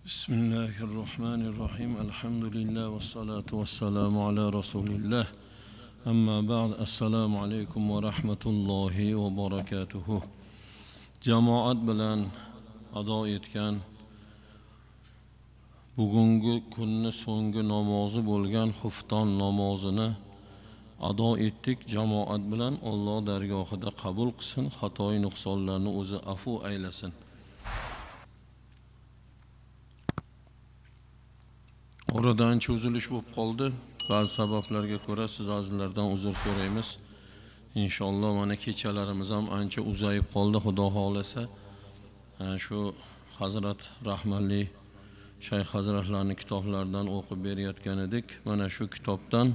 Bismillahirrahmanirrahim. Elhamdülillah ve salatu ve selamu ala Resulillah. Amma ba'd. Assalamu alaikum ve rahmetullahi ve barakatuhu. Jamoat bilan ado etgan bugungi kunni so'nggi namozi bo'lgan xufton namozini ado etdik. Jamoat bilan Alloh dargohida qabul qilsin, xatoy nuqsonlarni o'zi afu aylasin. Oradan ancha uzilish bo'lib qoldi. Ba'zi sabablarga ko'ra siz azizlardan uzr so'raymiz. Inshaalloh mana kechalarimiz ham ancha uzayib qoldi, Xudo xolasa. Shu Hazrat rahmatli Shayx hazratlarning kitoblaridan o'qib berayotgan edik. Mana shu kitobdan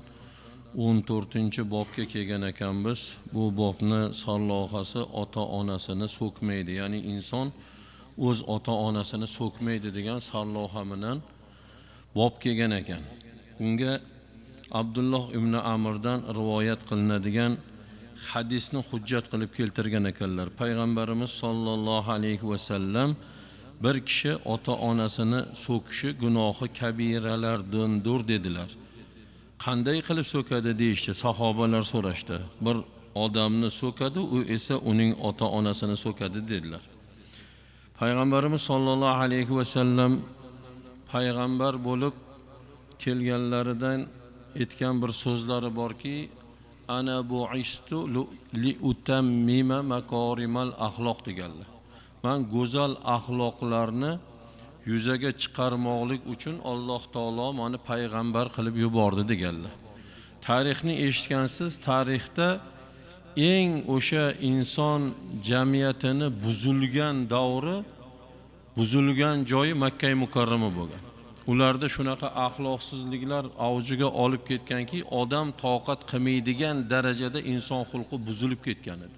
14-bobga kelgan ekanmiz. Bu bobni sarlavhasi ota-onasini so'kmaydi. Ya'ni inson o'z ota-onasini so'kmaydi degan sarlavha bilan bob kelgan ekan. Bunga Abdulloh ibn Amrdan rivoyat qilinadigan hadisni hujjat qilib keltirgan ekanlar. Payg'ambarimiz sollallohu alayhi va sallam bir kishi ota-onasini so'kishi gunohi kabiralardandir dedilar. Qanday qilib so'kadi deyishdi, sahobalar so'rashdi. Bir odamni so'kadi, u esa uning ota-onasini so'kadi dedilar. Payg'ambarimiz sollallohu alayhi va sallam payg'ambar bo'lib kelganlaridan aytgan bir so'zlari borki, ana bu'istu li utammima makorimal axloq deganlar. Men go'zal axloqlarni yuzaga chiqarmoqlik uchun Alloh taolo meni payg'ambar qilib yubordi deganlar. Tarixni eshitgansiz, tarixda eng o'sha inson jamiyatini buzilgan davri, buzilgan joyi Makka mukarrama bo'lgan. Ularda shunaqa axloqsizliklar avjiga olib ketganki, odam toqat qilmaydigan darajada inson xulqi buzilib ketgan edi.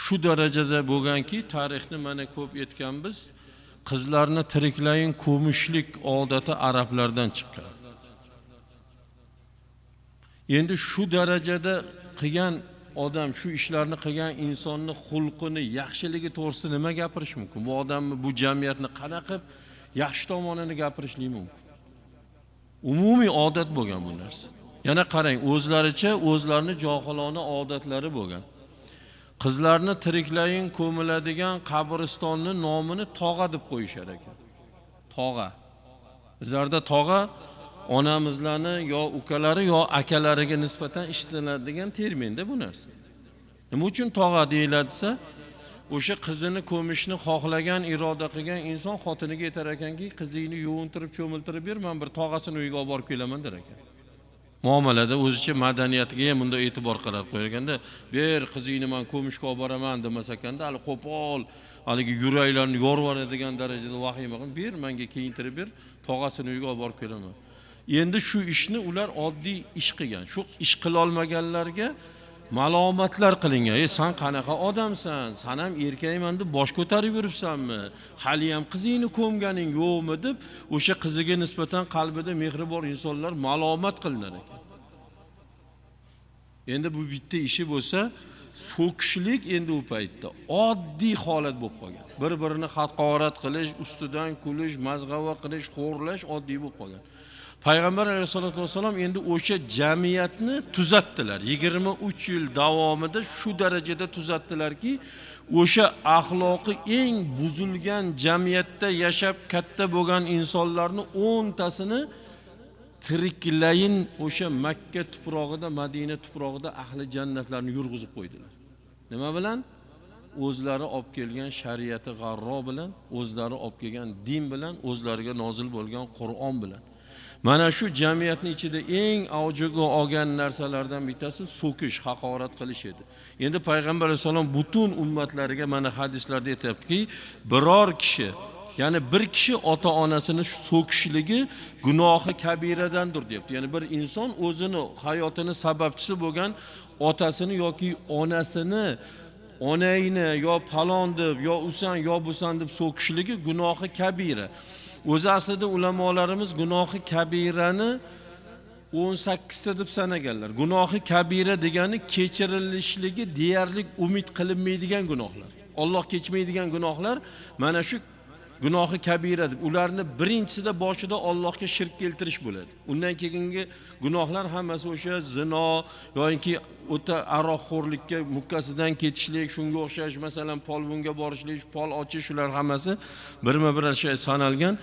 Shu darajada bo'lganki, tarixni mana ko'p aytganmiz, qizlarni tiriklayin ko'mishlik odati arablardan chiqqan. Endi shu darajada qilgan odam, shu ishlarni qilgan insonni xulqini, yaxshiligi to'g'risida nima gapirish mumkin? Bu odamni, bu jamiyatni qanaqa qilib yaxshi tomonini gapirishlik mumkin? Umumiy odat bo'lgan bu narsa. Yana qarang, o'zlaricha o'zlarini johilona odatlari bo'lgan. Qizlarni tiriklayin ko'miladigan qabristonni nomini tog'a deb qo'yishar ekan. Tog'a. Bizlarda tog'a onamizlarni yo ukalari yo akalariga nisbatan ishlatiladigan terminda bu narsa. Nima uchun tog'a deyiladi-sa, o'sha qizini ko'mishni xohlagan, iroda qilgan inson xotiniga aytar ekanki, qizingni yuvintirib, cho'miltirib ber, men bir tog'asini uyiga olib borib kelaman der ekan. Muomalada o'zicha madaniyatiga ham bunda e'tibor qarab qo'yar ekanda, ber qizingni men ko'mishga olib boraman demas ekanda, hali qo'pol, haligi yuraklarni yorvoradigan darajada vahima qilib, ber menga kiyintirib ber, tog'asini uyiga olib borib kelaman. Endi shu ishni ular oddiy ish qilgan. Shu ish qila olmaganlarga malomatlar qilingan. Sen qanaqa odamsan? Sen ham erkakman deb bosh ko'tarib yuribsanmi? Hali ham qizingni ko'mganing yo'qmi deb o'sha qiziga nisbatan qalbida mehri bor insonlar malomat qilinar ekan. Endi bu bitta ishi bo'lsa, so'kishlik endi u paytda oddiy holat bo'lib qolgan. Bir-birini haqorat qilish, ustidan kulish, mazg'ava qilish, xo'rlash oddiy bo'lib qolgan. Payg'ambar alayhisolatu vasallam endi o'sha jamiyatni tuzatdilar. 23 yil davomida shu darajada tuzatdilarki, o'sha axloqi eng buzilgan jamiyatda yashab katta bo'lgan insonlarni 10tasini tiriklayin o'sha Makka tuprog'ida, Madina tuprog'ida ahli jannatlarni yurg'izib qo'ydilar. Nima bilan? O'zlari olib kelgan shariati g'arro bilan, o'zlari olib kelgan din bilan, o'zlariga nozil bo'lgan Qur'on bilan. Mana shu jamiyatning ichida eng avjiga olgan narsalardan bittasi so'kish, haqorat qilish edi. Endi payg'ambar alayhisalom butun ummatlariga mana hadislarda aytibdiki, biror kishi, ya'ni bir kishi ota-onasini so'kishligi gunohi kabiradandir deyapti. Ya'ni bir inson o'zini hayotini sababchisi bo'lgan otasini yoki onasini, onangni yo palon deb, yo usan, yo busan deb so'kishligi gunohi kabira. O'zi aslida ulamolarimiz gunohi kabirani 18 ta deb sanaganlar. Gunohi kabira degani kechirilishligi deyarli umid qilinmaydigan gunohlar. Alloh kechmaydigan gunohlar mana shu gunohi kabira deb. Ularni birinchisida boshida Allohga shirk keltirish bo'ladi. Undan keyingi gunohlar hammasi o'sha zino yoki o'ta aroqxo'rlikka mukkasidan ketishlik, shunga o'xshash, masalan, polvonga borishlik, pol ochish, shular hammasi birma-bir shay sanalgan.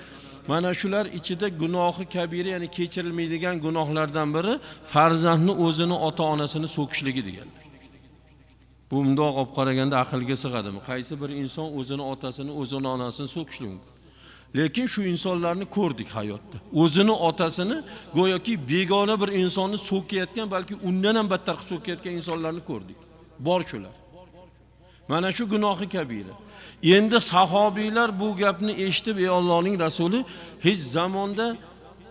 Mana shular ichida gunohi kabira, ya'ni kechirilmaydigan gunohlardan biri farzandni o'zini ota-onasini so'kishligi deganlar. Bu mundoq olib qaraganda aqlga sig'adimi? Qaysi bir inson o'zini otasini, o'zini onasini so'kishi mumkin? Lekin shu insonlarni ko'rdik hayotda. O'zini otasini go'yoki begona bir insonni so'kayotgan, balki undan ham battar so'kayotgan insonlarni ko'rdik. Bor shular. Mana shu gunohi kabira. Endi sahobiylar bu gapni eshitib, ey Allohning rasuli, hech zamonda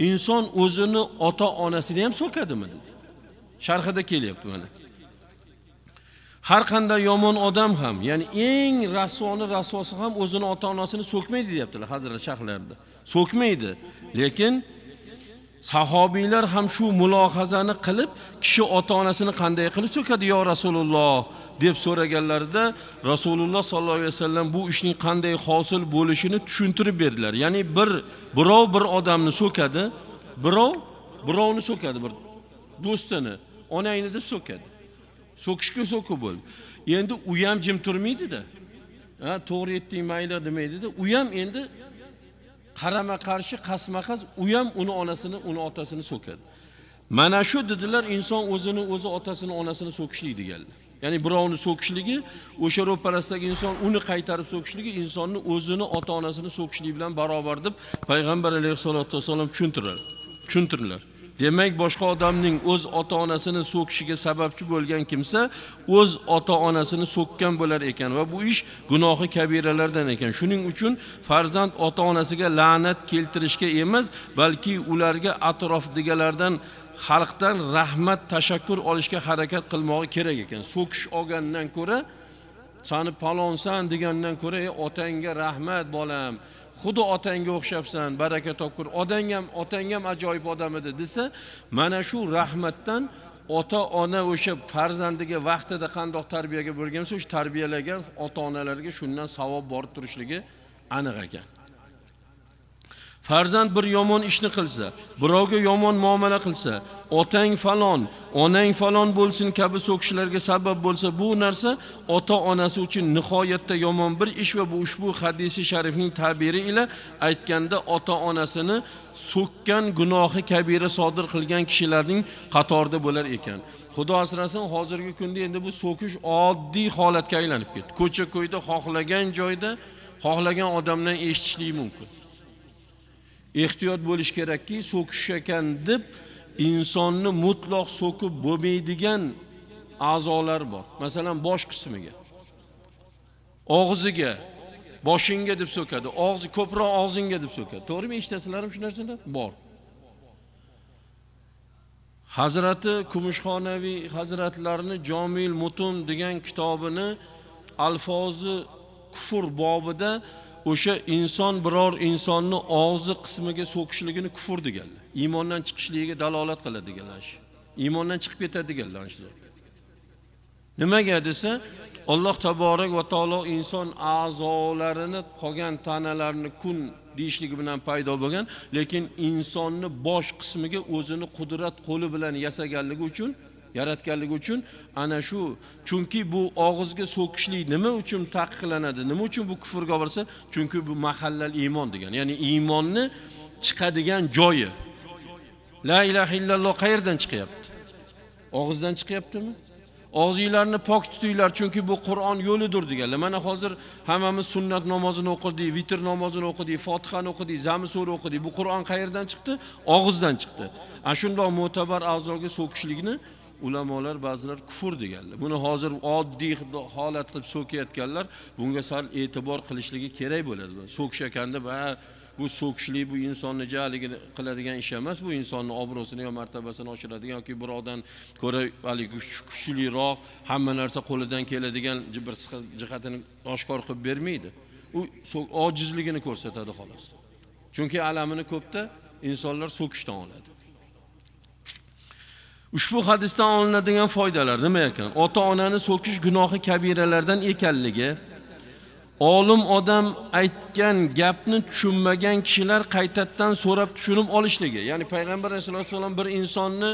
inson o'zini ota-onasini ham so'kadimi dedi. Sharhida kelyapti mana. Har qanday yomon odam ham, ya'ni eng rasosi ham o'zini ota-onasini so'kmaydi deyaptilar hazrat shayxlarda. So'kmaydi. Lekin sahobiylar ham shu mulohazani qilib, kishi ota-onasini qanday qilib so'kadi yo Rasululloh deb so'raganlarida Rasululloh sollallohu alayhi vasallam bu ishning qanday hosil bo'lishini tushuntirib berdilar. Ya'ni birov bir odamni so'kadi, birovni so'kadi, bir do'stini, onangni deb so'kadi. So'kishga so'kib bo'ldi. Endi u ham jim turmaydi-da. To'g'ri etding mayli demaydi-da. U ham endi qarama qarshi, qasma-qas u ham uni onasini, uni otasini so'kadi. Mana shu dedilar, inson o'zi otasini, onasini so'kishlik deganlar. Ya'ni birovni so'kishligi, o'sha ro'parasidagi inson uni qaytarib so'kishligi insonni o'zini ota-onasini so'kishligi bilan barobar deb payg'ambar alayhisolatu vasallam tushuntirdilar. Demak, boshqa odamning o'z ota-onasini so'kishiga sababchi bo'lgan kimsa o'z ota-onasini so'kkan bo'lar ekan va bu ish gunohi kabiralardan ekan. Shuning uchun farzand ota-onasiga la'nat keltirishga emas, balki ularga atrofdagilardan, xalqdan rahmat, tashakkur olishga harakat qilmoqi kerak ekan. So'kish olgandan ko'ra, seni palonsan degandan ko'ra, otangga rahmat bolam, xudo otangga o'xshabsan, baraka topkur, otang ham ajoyib odam edi desa, mana shu rahmatdan ota-ona o'sha farzandiga vaqtida qandoq tarbiyaga bo'lgansa, o'sha tarbiyalagan ota-onalarga shundan savob borib turishligi aniq ekan. Farzand bir yomon ishni qilsa, birovga yomon muomala qilsa, otang falon, onang falon bo'lsin kabi so'kishlarga sabab bo'lsa, bu narsa ota-onasi uchun nihoyatda yomon bir ish va bu ushbu hadisi sharifning ta'biri ila aytganda ota-onasini so'kkan gunohi kabira sodir qilgan kishilarning qatorida bo'lar ekan. Xudo asrasin, hozirgi kunda endi bu so'kish oddiy holatga aylanib ketdi. Ko'cha-ko'yda xohlagan joyda, xohlagan odamdan eshitishlik mumkin. Ehtiyot bo'lish kerakki, so'kish ekan deb insonni mutlaq so'kib bo'lmaydigan a'zolar bor. Masalan, bosh qismiga, og'ziga, boshingga deb so'kadi. Ko'proq og'zingga deb so'kadi. To'g'rimi? Eshitasizlarmi shu narsalar? Bor. Hazrati Kumushxonaviy Hazratlarini Jomil Mutun degan kitobini alfozi kufr bobida o'sha inson biror insonni og'zi qismiga so'kishligini kufr deganlar. Iymondan chiqishligiga dalolat qiladiganlar. Iymondan chiqib ketadiganlar. Nimaga desa, Alloh taborak va taolo inson a'zolarini, qolgan tanalarni kun deyishligi bilan paydo bo'lgan, lekin insonni bosh qismiga o'zini qudrat qo'li bilan yaratganligi uchun ana shu, chunki bu og'izga so'kishlik nima uchun taqiqlanadi, nima uchun bu kufrga borsa, chunki bu mahallal iymon degan, ya'ni iymonni chiqadigan joyi. La ilaha illalloh qayerdan chiqyapti? Og'izdan chiqyaptimi? Og'zinglarni pok tutinglar, chunki bu Qur'on yo'lidir deganlar. Mana hozir hammamiz sunnat namozini o'qidik, vitr namozini o'qidik, Fotihani o'qidik, Zami sura o'qidik. Bu Qur'on qayerdan chiqdi? Og'izdan chiqdi. Ana shundoq mo'tabar a'zoga so'kishlikni ulamolar ba'zilar kufr deganlar. Buni hozir oddiy holat qilib so'kayotganlar, bunga sal e'tibor qilishligi kerak bo'ladi. So'kish ekanda bu so'kishlik bu insonni jaligini qiladigan ish emas, bu insonning obro'sini yo martabasini oshiradigan yoki birovdan ko'ra kuchliroq, hamma narsa qo'lidan keladigan bir jihatini oshkor qilib bermaydi. U ojizligini ko'rsatadi xolos. Chunki alamini ko'pda insonlar so'kishdan oladi. Ushbu hadisdan olinadigan foydalar nima ekan? Ota-onani so'kish gunohi kabiralardan ekanligi, Olim odam aytgan gapni tushunmagan kishilar qaytadan so'rab tushunib olishligi. Ya'ni payg'ambar sollallohu alayhi vasallam bir insonni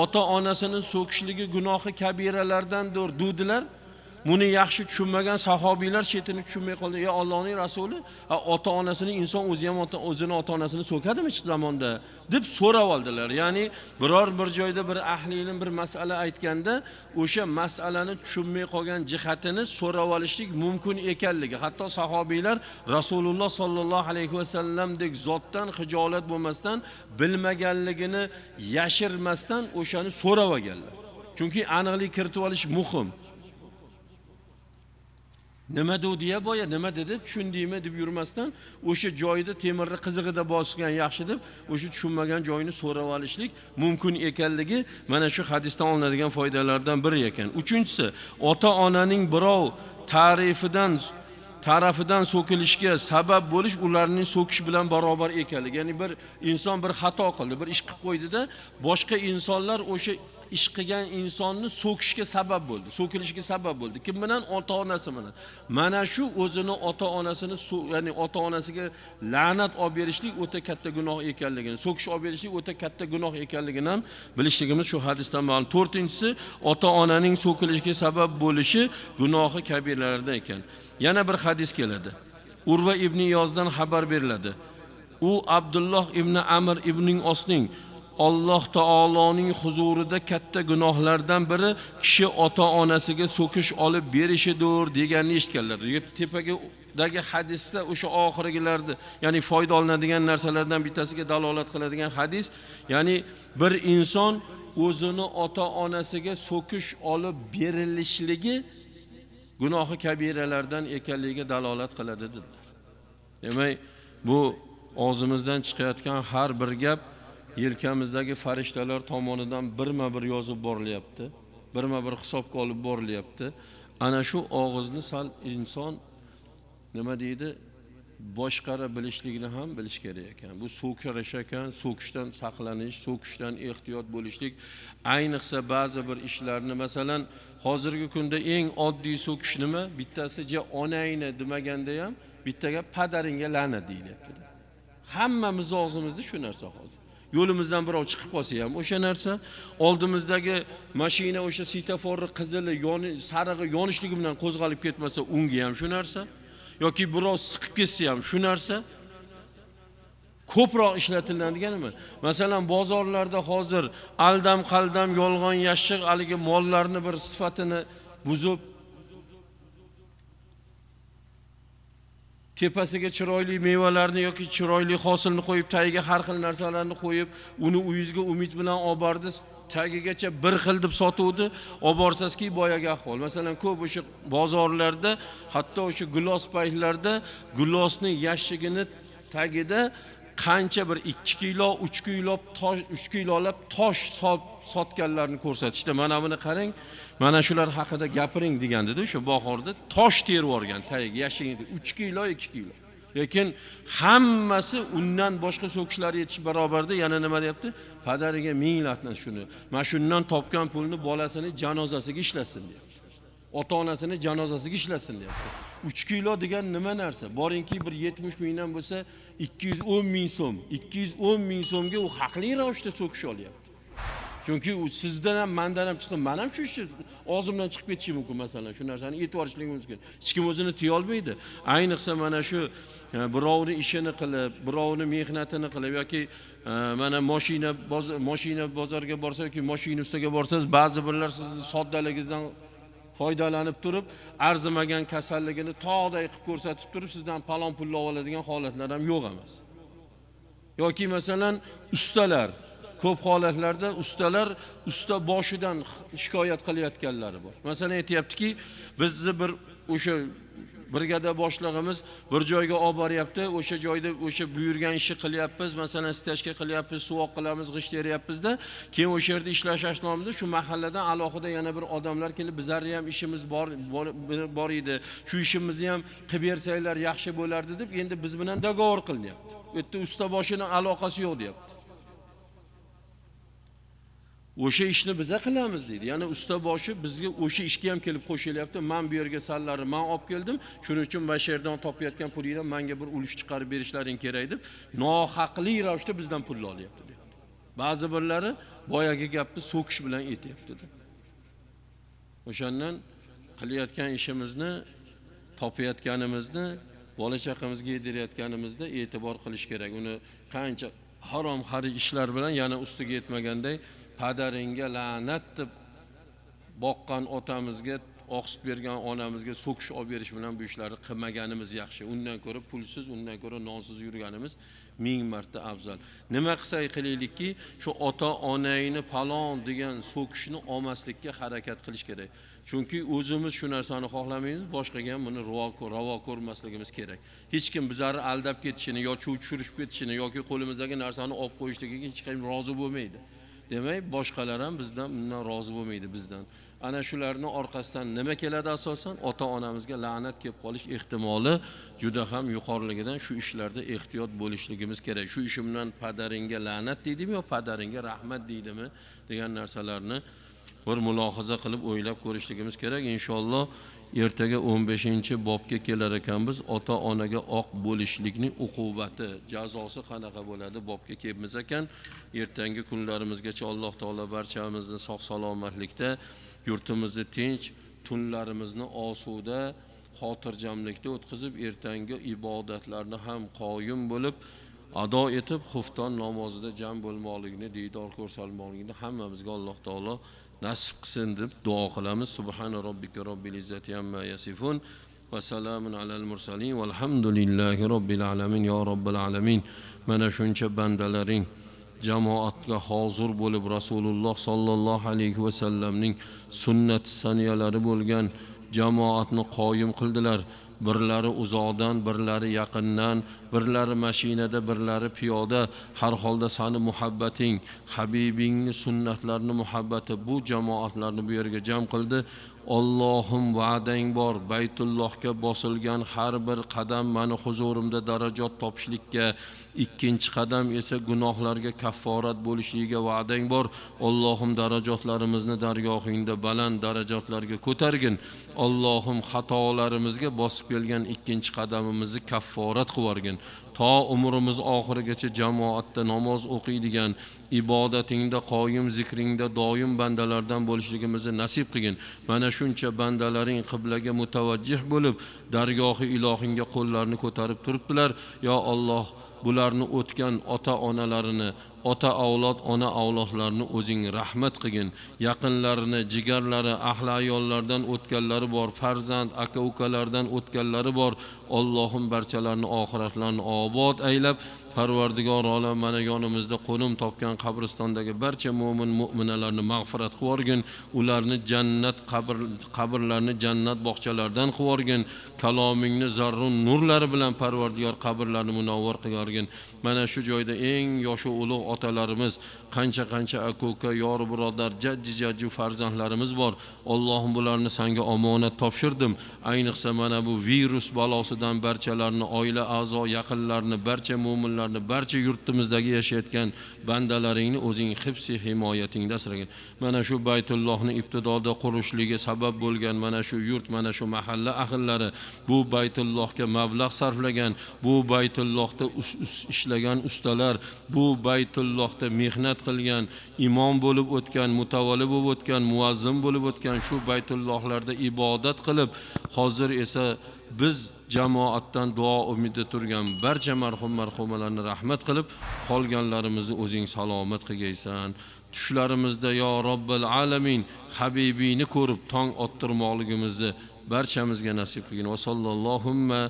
ota-onasini so'kishligi gunohi kabiralardandir dedilar. Buni yaxshi tushunmagan sahobiylar chetini tushunmay qoldi. Ya Allohning rasuli, ota-onasini inson o'zi ham o'zini ota-onasini so'kadimi hech zamonda deb so'rab oldilar. Ya'ni biror bir joyda bir ahli ilm bir masala aytganda, o'sha masalani tushunmay qolgan jihatini so'rab olishlik mumkin ekanligi. Hatto sahobiylar Rasululloh sollallohu alayhi vasallamdek zotdan xijolat bo'lmasdan, bilmaganligini yashirmasdan o'shani so'rab olganlar. Chunki aniqlik kiritib olish muhim. Nima dedi ya boya, nima dedi, tushundingmi deb yurmasdan, o'sha joyda temirni qizig'ida bosgan yaxshi deb, o'sha tushunmagan joyini so'rab olishlik mumkin ekanligi mana shu hadisdan olinadigan foydalardan biri ekan. Uchinchisi, ota-onaning birov tarafidan so'kilishga sabab bo'lish ularning so'kish bilan barobar ekanligi. Ya'ni bir inson bir xato qildi, bir ish qilib qo'ydi-da, boshqa insonlar o'sha ish qilgan insonni so'kishga sabab bo'ldi, so'kilishiga sabab bo'ldi. Kim bilan? Ota-onasi bilan. Mana shu o'zini ota-onasini, ya'ni ota-onasiga la'nat olib berishlik o'ta katta gunoh ekanligini, so'kish olib berishlik o'ta katta gunoh ekanligini ham bilishligimiz shu hadisdan ma'lum. To'rtinchisi, ota-onaning so'kilishiga sabab bo'lishi gunohi kabiralardan ekan. Yana bir hadis keladi. Urva ibn Iyozdan xabar beriladi. U Abdulloh ibn Amr ibn Osning Alloh taoloning huzurida katta gunohlardan biri kishi ota-onasiga so'kish olib berishidir deganini eshitganlar. Tepagadagi hadisda o'sha oxirgilarda, ya'ni foyda olinadigan narsalardan bittasiga dalolat qiladigan hadis, ya'ni bir inson o'zini ota-onasiga so'kish olib berilishligi gunohi kabiralardan ekanligiga dalolat qiladi dedilar. Demak, bu og'zimizdan chiqayotgan har bir gap yelkamizdagi farishtalar tomonidan birma-bir yozib borilyapti, birma-bir hisobga olib borilyapti. Ana shu og'izni sal inson nima deydi, boshqara bilishligini ham bilish kerak ekan. Bu so'kirish ekan, so'kishdan saqlanish, so'kishdan ehtiyot bo'lishlik. Ayniqsa ba'zi bir ishlarni, masalan, hozirgi kunda eng oddiy so'kish nima? Bittasi onangni demaganda ham bittaga padaringga la'nat deyilyapti. Hammamiz og'zimizda shu narsa hozir. Yo'limizdan birov chiqib qolsa ham o'sha narsa, oldimizdagi mashina o'sha svetoforni qizili, sarig'i yonishligi bilan qo'zg'alib ketmasa, unga ham shu narsa, yoki birov siqib ketsa ham shu narsa. Ko'proq ishlatiladigani, masalan, bozorlarda hozir aldam-qaldam, yolg'on yashiq haligi mollarni bir sifatini buzib, tepasiga chiroyli mevalarni yoki chiroyli hosilni qo'yib, tagiga har xil narsalarni qo'yib, uni uyingizga umid bilan olib bordi, tagigacha bir xil deb sotuvdi, olib borsazki boyaga ahvol. Masalan, ko'p o'sha bozorlarda, hatto o'sha gilos paytlarda gilosning yashigini tagida qancha bir 2 kilo, 3 kilo tosh, 3 kilolab tosh sotganlarni ko'rsatishdi. Mana buni qarang, mana shular haqida gapiring degandida, o'sha bahorda tosh terib yorgan tagiga yashigini 3 kilo, 2 kilo. Lekin hammasi undan boshqa so'kishlar yetish barobarda. Yana nima deyapti? Padariga minglatdan shuni, mana shundan topgan pulni bolasini janozasiga ishlasin deyapti. Ota-onasini janozasiga ishlasin deyapti. 3 kilo degan nima narsa? Boringki bir 70 mingdan bo'lsa 210 ming so'm. 210 ming so'mga u haqli ravishda so'kish olyapti. Chunki u sizdan ham, mendan ham chiqib, men ham shu ishni og'zimdan chiqib ketishi mumkin, masalan, shu narsani e'tibor qilishligimiz kerak. Hech kim o'zini tiya olmaydi. Ayniqsa mana shu birovning ishini qilib, birovning mehnatini qilib yoki mana mashina bozorga borsa yoki mashina ustiga borsangiz, ba'zi birlar sizning soddaligingizdan foydalanib turib, arzimagan kasalligini tog'day qilib ko'rsatib turib, sizdan palon pul oladigan holatlar ham yo'q emas. Yoki masalan, ustalar, ko'p holatlarda usta boshidan shikoyat qilayotganlari bor. Masalan, aytayaptiki, bizni bir o'sha brigada boshlig'imiz bir joyga olib boryapti, o'sha joyda o'sha buyurgan ishni qilyapmiz, masalan, stajga qilyapmiz, suvoq qilamiz, g'isht teryapmiz-da, keyin o'sha yerda ishlash asnomida shu mahalladan alohida yana bir odamlar kelib, bizlarning ham ishimiz bor edi, shu ishimizni ham qilib bersanglar yaxshi bo'lardi deb, endi biz bilan dogovor qilinyapti. Bu yerda usta boshining aloqasi yo'q deyapti. O'sha ishni biza qilamiz deydi. Ya'ni usta boshi bizga o'sha ishga ham kelib qo'shilyapti. Men bu yerga sallari men olib keldim. Shuning uchun mana shu yerdan topayotgan pulingdan menga bir ulush chiqarib berishlaring kerak deb nohaqli ravishda bizdan pul olyapti deyapti. Ba'zi birlari boyagi gapni so'kish bilan aytayapti dedi. O'shandan qilayotgan ishimizni, topayotganimizni, bola chaqamizga yedirayotganimizda e'tibor qilish kerak. Uni qancha harom xarij ishlar bilan yana ustiga yetmaganday padaringga la'nat deb boqqan otamizga, oqsit bergan onamizga so'kish olib berish bilan bu ishlarni qilmaganimiz yaxshi. Undan ko'ra pulsiz, undan ko'ra nonsiz yurganimiz ming marta afzal. Nima qilsak qilaylikki, shu ota-onangni falon degan so'kishni olmaslikka harakat qilish kerak. Chunki o'zimiz shu narsani xohlamaymiz, boshqaga ham buni ravo ko'rmasligimiz kerak. Hech kim bizlarni aldab ketishini yo chuv tushirib ketishini yoki qo'limizdagi narsani olib qo'yishligiga hech kim rozi bo'lmaydi. Demak, boshqalar ham bizdan bundan rozi bo'lmaydi bizdan. Ana shularning orqasidan nima keladi asosan? Ota-onamizga la'nat kelib qolish ehtimoli juda ham yuqorligidan shu ishlarda ehtiyot bo'lishligimiz kerak. Shu ishim bilan padaringga la'nat deydimi yo padaringga rahmat deydimi degan narsalarni bir mulohaza qilib o'ylab ko'rishligimiz kerak. Inshaalloh ertaga 15-bobga kelar ekanmiz. Ota-onaga oq bo'lishlikning uqubati, jazosi qanaqa bo'ladi bobga kelibmiz ekan. Ertangi kunlarimizgacha Alloh taolo barchamizni sog' salomatlikda, yurtimizni tinch, tunlarimizni osuda, xotirjamlikda o'tkazib, ertangi ibodatlarni ham qoyim bo'lib, ado etib, xufton namozida jam bo'lmoqligini, diydor ko'rsalmoqligini hammamizga Alloh taolo nasib qilsin deb duo qilamiz. Subhana robbika robbil izzati amma yasifun va salamun alal mursalin valhamdulillahi robbil alamin. Ya robbil alamin. Mana shuncha bandalaring jamoatga hozir bo'lib Rasululloh sallallohu alayhi va sallamning sunnat saniyalari bo'lgan jamoatni qoyim qildilar. Birlari uzoqdan, birlari yaqindan, birlari mashinada, birlari piyoda. Har holda seni muhabbating, Habibingni sunnatlarini muhabbati bu jamoatlarni bu yerga jam qildi. Allohim va'dang bor, Baytullohga bosilgan har bir qadam meni huzurimda darajat topishlikka, ikkinchi qadam esa gunohlarga kafforat bo'lishligiga va'dang bor. Allohim darajatlarimizni dargohingda baland darajatlarga ko'targin. Allohim xatolarimizga bosib kelgan ikkinchi qadamimizni kafforat qilib to umrimiz oxirigacha jamoatda namoz o'qiydigan, ibodatingda qoyim, zikringda doim bandalardan bo'lishligimizni nasib qilgin. Mana shuncha bandalaring qiblaga mutavajjih bo'lib, dargohi ilohingga qo'llarini ko'tarib turibdilar. Ya Alloh, bularni o'tgan ota-onalarini, ota avlod, ona avlodlarni o'zing rahmat qilgin. Yaqinlarini, jigarlari, ahli ayollardan o'tganlari bor, farzand, aka-ukalardan o'tganlari bor. Allohim barchalarini oxiratlarini obod aylab, Parvardigor olam mana yonimizda qo'nim topgan qabristondagi barcha mo'min mu'minalarni mag'firat qilib, ularni jannat qabrlarini jannat bog'chalaridan qilib, kalomingni zarrun nurlari bilan Parvardigor qabrlarini munavvar qilib. Mana shu joyda eng yoshi ulug' otalarimiz, qancha aka-uka, yor birodar, jajji farzandlarimiz bor. Allohim bularni senga omonat topshirdim. Ayniqsa mana bu virus balosidan barchalarini, oila a'zo, yaqinlarini, barcha mu'minlarni, barcha yurtimizdagi yashayotgan bandalaringni o'zing hifzi himoyatingda asragin. Mana shu Baytullohni ibtidoda qurishligi sabab bo'lgan mana shu yurt, mana shu mahalla ahillari bu Baytullohga mablag' sarflagan, bu Baytullohda ishlagan ustalar, bu Baytullohda mehnat qilgan, imom bo'lib o'tgan, mutavalli bo'lib o'tgan, muazzin bo'lib o'tgan, shu Baytullohlarda ibodat qilib, hozir esa biz jamoatdan duo umidi turgan barcha marhumalarni rahmat qilib, qolganlarimizni o'zing salomat qilgaysan. Tushlarimizda yo Robbil alamin Habibini ko'rib tong ottirmoqligimizni barchamizga nasib qilgin. Va sallallohumma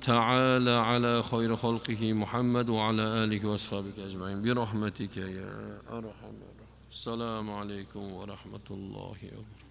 ta'ala ala khayri xalqihi Muhammad va ala alihi va ashabihi ajmain bi rahmatika ya arhamar. Assalomu alaykum va rahmatullohi va barakatuh.